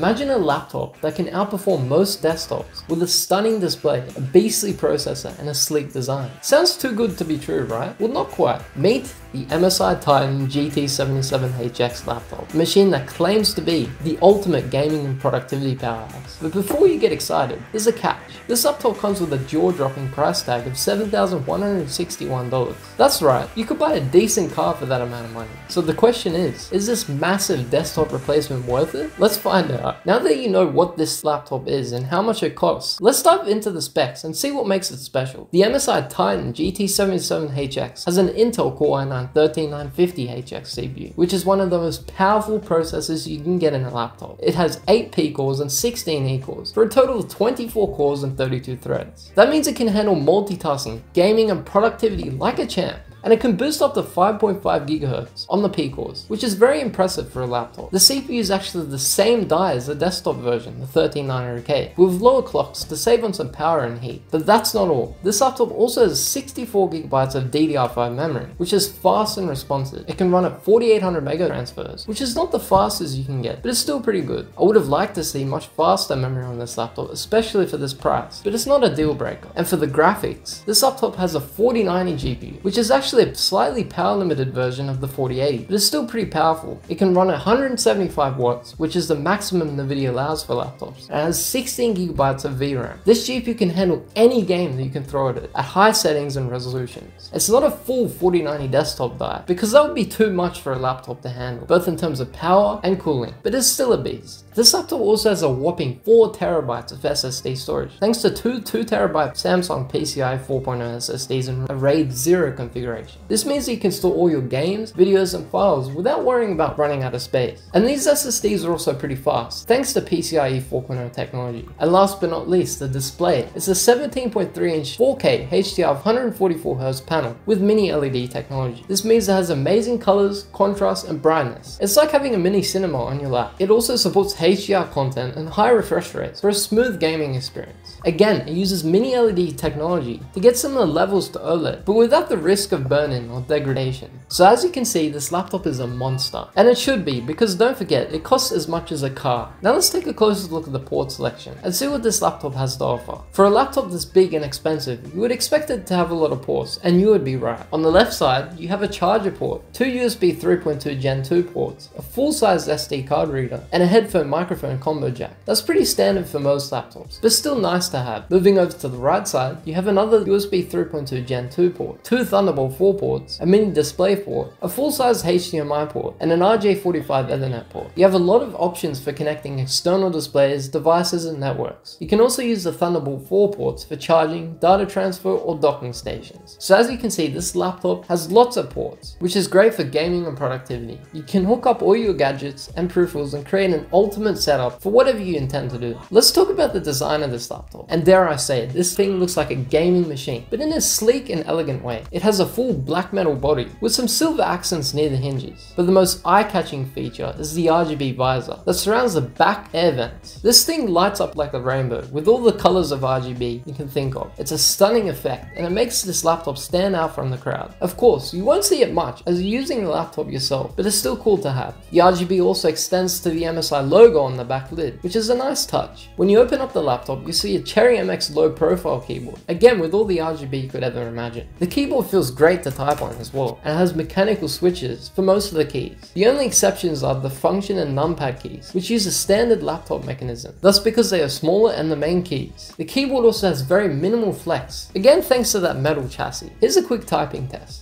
Imagine a laptop that can outperform most desktops with a stunning display, a beastly processor, and a sleek design. Sounds too good to be true, right? Well, not quite. Meet the MSI Titan GT77HX laptop, a machine that claims to be the ultimate gaming and productivity powerhouse. But before you get excited, there's a catch. This laptop comes with a jaw-dropping price tag of $7,161. That's right, you could buy a decent car for that amount of money. So the question is this massive desktop replacement worth it? Let's find out. Now that you know what this laptop is and how much it costs, let's dive into the specs and see what makes it special. The MSI Titan GT77HX has an Intel Core i9-13950HX CPU, which is one of the most powerful processors you can get in a laptop. It has 8 P cores and 16 E cores, for a total of 24 cores and 32 threads. That means it can handle multitasking, gaming, and productivity like a champ. And it can boost up to 5.5 GHz on the P cores, which is very impressive for a laptop. The CPU is actually the same die as the desktop version, the 13900K, with lower clocks to save on some power and heat. But that's not all. This laptop also has 64 GB of DDR5 memory, which is fast and responsive. It can run at 4800 mega transfers, which is not the fastest you can get, but it's still pretty good. I would have liked to see much faster memory on this laptop, especially for this price, but it's not a deal breaker. And for the graphics, this laptop has a 4090 GPU, which is actually a slightly power limited version of the 4080, but it's still pretty powerful. It can run at 175 watts, which is the maximum NVIDIA allows for laptops, and has 16 GB of VRAM. This GPU can handle any game that you can throw at it, at high settings and resolutions. It's not a full 4090 desktop die, because that would be too much for a laptop to handle, both in terms of power and cooling, but it's still a beast. This laptop also has a whopping 4 TB of SSD storage, thanks to two 2 TB Samsung PCIe 4.0 SSDs in a RAID 0 configuration. This means that you can store all your games, videos, and files without worrying about running out of space. And these SSDs are also pretty fast, thanks to PCIe 4.0 technology. And last but not least, the display. It's a 17.3-inch 4K HDR 144Hz panel with mini LED technology. This means it has amazing colors, contrast, and brightness. It's like having a mini cinema on your lap. It also supports HDR content and high refresh rates for a smooth gaming experience. Again, it uses mini LED technology to get similar levels to OLED, but without the risk of burn-in or degradation. So as you can see, this laptop is a monster. And it should be, because don't forget, it costs as much as a car. Now let's take a closer look at the port selection and see what this laptop has to offer. For a laptop this big and expensive, you would expect it to have a lot of ports, and you would be right. On the left side, you have a charger port, 2 USB 3.2 Gen 2 ports, a full-size SD card reader, and a headphone microphone combo jack. That's pretty standard for most laptops, but still nice to have. Moving over to the right side, you have another USB 3.2 Gen 2 port, 2 Thunderbolt 4 ports, a mini display port, a full-size HDMI port, and an RJ45 Ethernet port. You have a lot of options for connecting external displays, devices, and networks. You can also use the Thunderbolt 4 ports for charging, data transfer, or docking stations. So as you can see, this laptop has lots of ports, which is great for gaming and productivity. You can hook up all your gadgets and peripherals and create an ultimate setup for whatever you intend to do. Let's talk about the design of this laptop. And dare I say it, this thing looks like a gaming machine, but in a sleek and elegant way. It has a full black metal body with some silver accents near the hinges. But the most eye-catching feature is the RGB visor that surrounds the back air vents. This thing lights up like a rainbow with all the colors of RGB you can think of. It's a stunning effect, and it makes this laptop stand out from the crowd. Of course, you won't see it much as you're using the laptop yourself, but it's still cool to have. The RGB also extends to the MSI logo on the back lid, which is a nice touch. When you open up the laptop, you see a Cherry MX low profile keyboard, again with all the RGB you could ever imagine. The keyboard feels great to type on as well, and has mechanical switches for most of the keys. The only exceptions are the function and numpad keys, which use a standard laptop mechanism, thus because they are smaller and the main keys. The keyboard also has very minimal flex, again thanks to that metal chassis. Here's a quick typing test.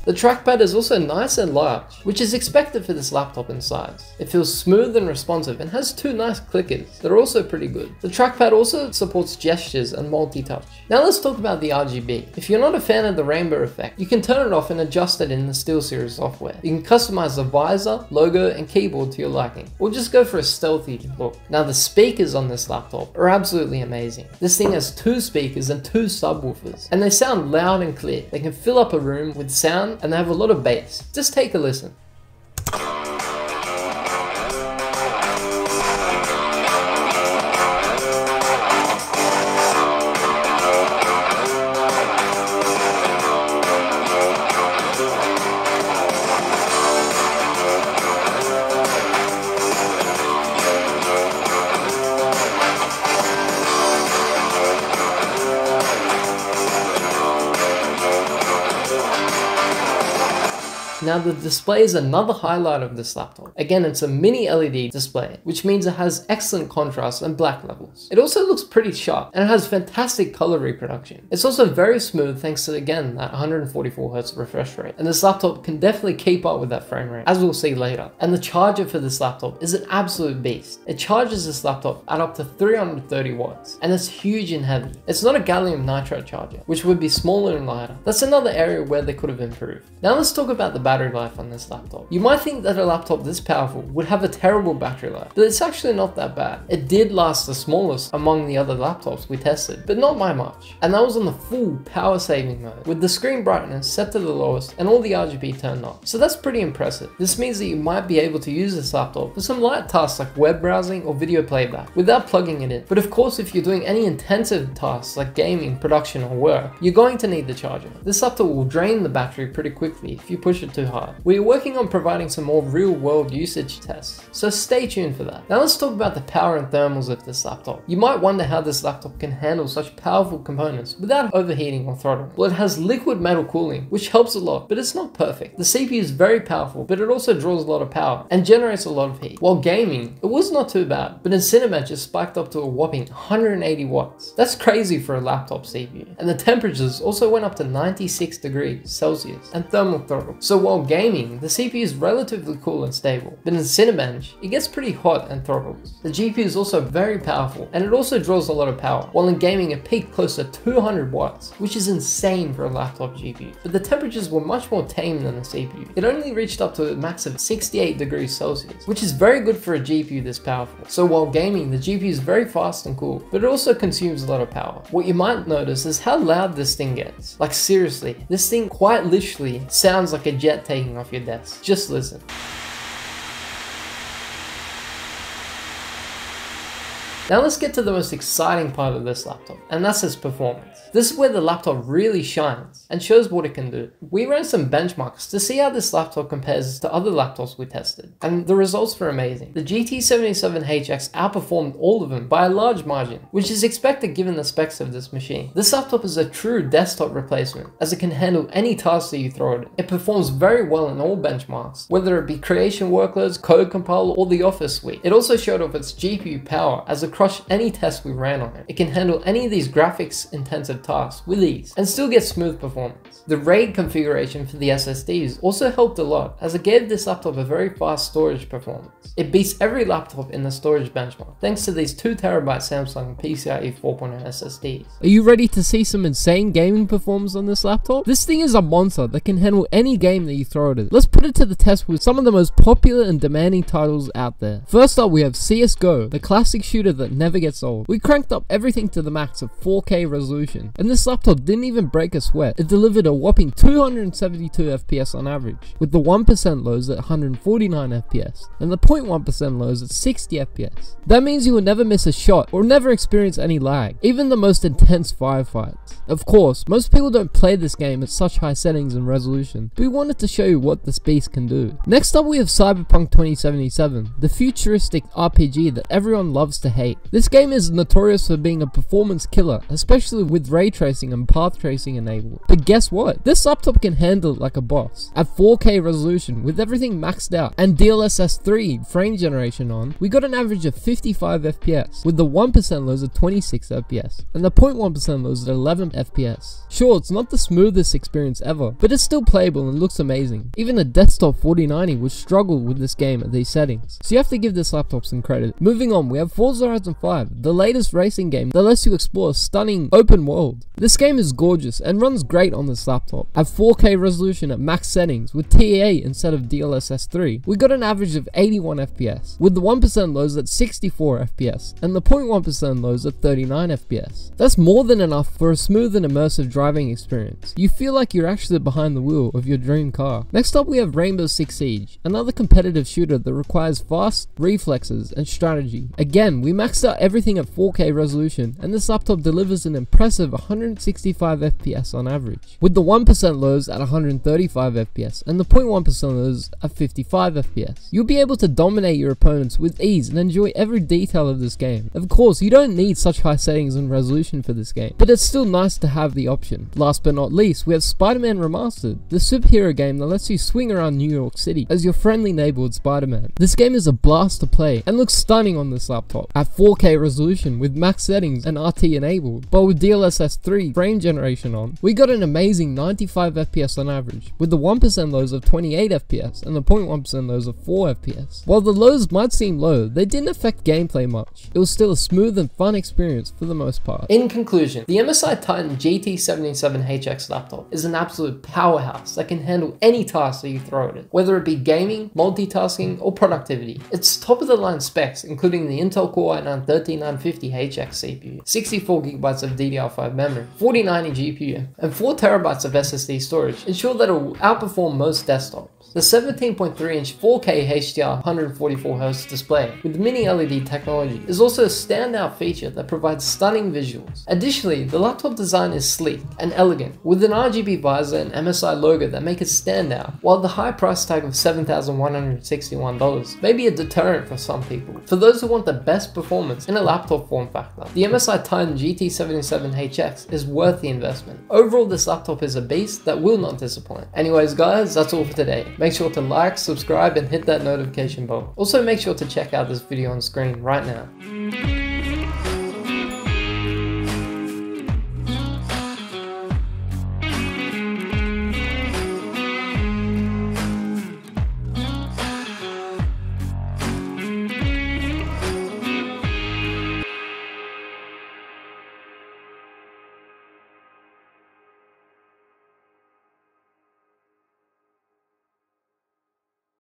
The trackpad is also nice and large, which is expected for this laptop in size. It feels smooth and responsive and has two nice clickers that are also pretty good. The trackpad also supports gestures and multi-touch. Now let's talk about the RGB. If you're not a fan of the rainbow effect, you can turn it off and adjust it in the SteelSeries software. You can customize the visor, logo, and keyboard to your liking, or just go for a stealthy look. Now the speakers on this laptop are absolutely amazing. This thing has two speakers and two subwoofers, and they sound loud and clear. They can fill up a room with sound and they have a lot of bass. Just take a listen. Now the display is another highlight of this laptop. Again, it's a mini LED display, which means it has excellent contrast and black levels. It also looks pretty sharp and it has fantastic color reproduction. It's also very smooth thanks to, again, that 144Hz refresh rate. And this laptop can definitely keep up with that frame rate, as we'll see later. And the charger for this laptop is an absolute beast. It charges this laptop at up to 330 watts, and it's huge and heavy. It's not a gallium nitride charger, which would be smaller and lighter. That's another area where they could have improved. Now let's talk about the battery life on this laptop. You might think that a laptop this powerful would have a terrible battery life, but it's actually not that bad. It did last the smallest among the other laptops we tested, but not by much. And that was on the full power saving mode, with the screen brightness set to the lowest and all the RGB turned off. So that's pretty impressive. This means that you might be able to use this laptop for some light tasks like web browsing or video playback without plugging it in. But of course, if you're doing any intensive tasks like gaming, production, or work, you're going to need the charger. This laptop will drain the battery pretty quickly if you push it too hard. We are working on providing some more real-world usage tests, so stay tuned for that. Now let's talk about the power and thermals of this laptop. You might wonder how this laptop can handle such powerful components without overheating or throttling. Well, it has liquid metal cooling, which helps a lot, but it's not perfect. The CPU is very powerful, but it also draws a lot of power and generates a lot of heat. While gaming, it was not too bad, but in Cinebench it spiked up to a whopping 180 watts. That's crazy for a laptop CPU. And the temperatures also went up to 96 degrees Celsius and thermal throttle. So while gaming, the CPU is relatively cool and stable, but in Cinebench, it gets pretty hot and throttles. The GPU is also very powerful, and it also draws a lot of power, while in gaming it peaked close to 200 watts, which is insane for a laptop GPU. But the temperatures were much more tame than the CPU. It only reached up to a max of 68 degrees Celsius, which is very good for a GPU this powerful. So while gaming, the GPU is very fast and cool, but it also consumes a lot of power. What you might notice is how loud this thing gets. Like seriously, this thing quite literally sounds like a jet taking off your desk. Just listen. Now let's get to the most exciting part of this laptop, and that's its performance. This is where the laptop really shines and shows what it can do. We ran some benchmarks to see how this laptop compares to other laptops we tested, and the results were amazing. The GT77HX outperformed all of them by a large margin, which is expected given the specs of this machine. This laptop is a true desktop replacement, as it can handle any task that you throw at it. It performs very well in all benchmarks, whether it be creation workloads, code compile, or the Office suite. It also showed off its GPU power as it crushed any test we ran on it. It can handle any of these graphics intensive tasks with ease and still get smooth performance. The RAID configuration for the SSDs also helped a lot, as it gave this laptop a very fast storage performance. It beats every laptop in the storage benchmark thanks to these 2TB Samsung PCIe 4.0 SSDs. Are you ready to see some insane gaming performance on this laptop? This thing is a monster that can handle any game that you throw at it. Let's put it to the test with some of the most popular and demanding titles out there. First up, we have CSGO, the classic shooter that never gets old. We cranked up everything to the max of 4K resolution, and this laptop didn't even break a sweat. It delivered a whopping 272 FPS on average, with the 1% lows at 149 FPS, and the 0.1% lows at 60 FPS. That means you will never miss a shot, or never experience any lag, even the most intense firefights. Of course, most people don't play this game at such high settings and resolution, but we wanted to show you what this beast can do. Next up, we have Cyberpunk 2077, the futuristic RPG that everyone loves to hate. This game is notorious for being a performance killer, especially with ray tracing and path tracing enabled. But guess what? This laptop can handle it like a boss. At 4K resolution with everything maxed out and DLSS 3 frame generation on, we got an average of 55 FPS with the 1% lows at 26 FPS and the 0.1% lows at 11 FPS. Sure, it's not the smoothest experience ever, but it's still playable and looks amazing. Even a desktop 4090 would struggle with this game at these settings, so you have to give this laptop some credit. Moving on, we have Forza Horizon 5, the latest racing game that lets you explore a stunning open world. This game is gorgeous and runs great on this laptop. At 4K resolution at max settings with TEA instead of DLSS 3, we got an average of 81 FPS, with the 1% lows at 64 FPS and the 0.1% lows at 39 FPS. That's more than enough for a smooth and immersive driving experience. You feel like you're actually behind the wheel of your dream car. Next up we have Rainbow Six Siege, another competitive shooter that requires fast reflexes and strategy. Again, we maxed out everything at 4K resolution and this laptop delivers an impressive 165 FPS on average, with the 1% lows at 135 FPS and the 0.1% lows at 55 FPS. You'll be able to dominate your opponents with ease and enjoy every detail of this game. Of course, you don't need such high settings and resolution for this game, but it's still nice to have the option. Last but not least, we have Spider-Man Remastered, the superhero game that lets you swing around New York City as your friendly neighborhood Spider-Man. This game is a blast to play and looks stunning on this laptop at 4K resolution with max settings and RT enabled, but with DLSS 3 frame generation on, we got an amazing 95 FPS on average, with the 1% lows of 28 FPS and the 0.1% lows of 4 FPS. While the lows might seem low, they didn't affect gameplay much. It was still a smooth and fun experience for the most part. In conclusion, the MSI Titan GT77HX laptop is an absolute powerhouse that can handle any task that you throw at it, whether it be gaming, multitasking, or productivity. Its top of the line specs, including the Intel Core i9-13950HX CPU, 64GB of DDR5 memory, 4090 GPU, and 4TB of SSD storage, ensure that it will outperform most desktops. The 17.3-inch 4K HDR 144Hz display with mini LED technology is also a standout feature that provides stunning visuals. Additionally, the laptop design is sleek and elegant, with an RGB visor and MSI logo that make it stand out, while the high price tag of $7,161 may be a deterrent for some people. For those who want the best performance in a laptop form factor, the MSI Titan GT77HX is worth the investment. Overall, this laptop is a beast that will not disappoint. Anyways guys, that's all for today. Make sure to like, subscribe, and hit that notification bell. Also make sure to check out this video on screen right now.